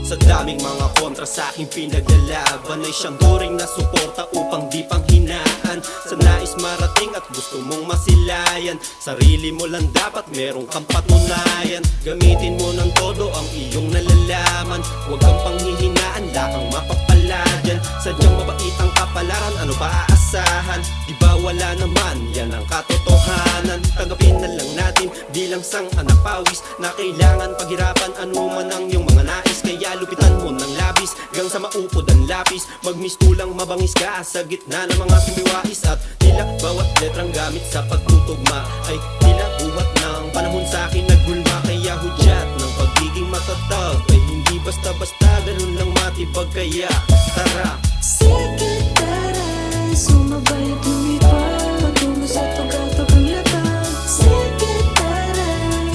Sa daming mga kontra sa aking pinaglalaban, ay siyang during na suporta upang di panghinaan. Sa nais marating at gusto mong masilayan, sarili mo lang dapat merong kang patunayan. Gamitin mo ng todo ang iyong nalalaman, huwag kang panghihinaan, lakang mapapala dyan. Sadyang mabait ang kapalaran, ano ba aasahan? Di ba wala naman, yan ang katotohanan. Tanggapin na lang natin bilang sang anak pawis, na kailangan paghirapan ano man ang iyong mga nais. Kaya lupitan mo ng labis hanggang sa maupod ang lapis. Magmistulang mabangis ka sa gitna ng mga sumbiwais, at tila bawat letrang gamit sa pagtutugma ay tila buhat ng panahon sa akin nagulma. Kaya hudyat ng pagiging matatag ay hindi basta-basta, ganun lang matibag. Kaya tara, sige tara, sumabay at lumipad patungo sa tugatog ang lapad. Sige tara,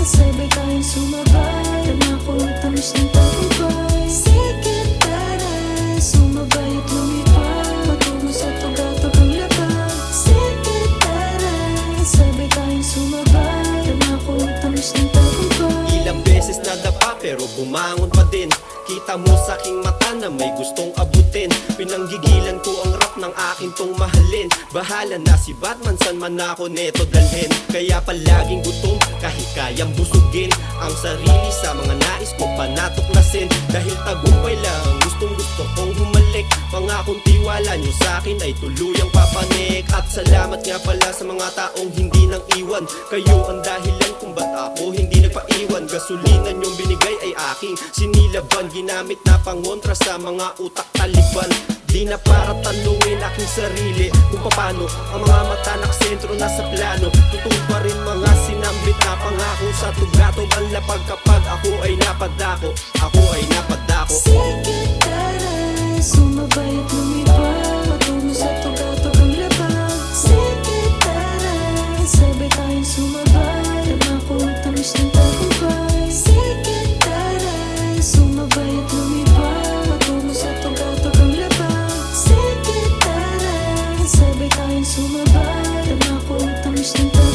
sabay tayong sumabay, nangako at tamis ng tagumpay. Sige tara, sumabay at lumipad patungo sa tugatog ang lapad. Sige tara, sabay tayong sumabay, nangako at tamis ng tagumpay. ilang beses nadapa pero bumangon pa din. Kita mo sa aking mata na may gustong abutin. Pinanggigilan ko ang rap ng akin tong mahalin. Bahala na si Batman, san man ako neto dalhin. Kaya palaging gutom kahit kayang busugin ang sarili sa mga nais ko pa natuklasin. Dahil tagumpay lang gustong gusto kong humalik. Pangakong tiwala nyo sa akin ay tuluyang papanik. At salamat nga pala sa mga taong hindi nang iwan. Kayo ang dahilan kung ba't ako hindi nagpaiwan. Gasolina nyong binigay ay aking sinilaban, ginamit na pangontra sa mga utak taliban. Di na para tanungin aking sarili kung paano ang mga mata nakasentro na sa plano. Totoo pa rin mga sinambit na pangako sa tugatog ang lapag kapag ako ay napadako. Ako ay napadako. Sige tara, sumabay at lumipad patungo sa tugatog ang lapad. Sige tara, sabay tayong sumabay, nangako at tamis ng tagumpay. Sige tara, sumabay at lumipad patungo sa tugatog ang lapad. Sige tara, sabay tayong sumabay, nangako at tamis ng tagumpay.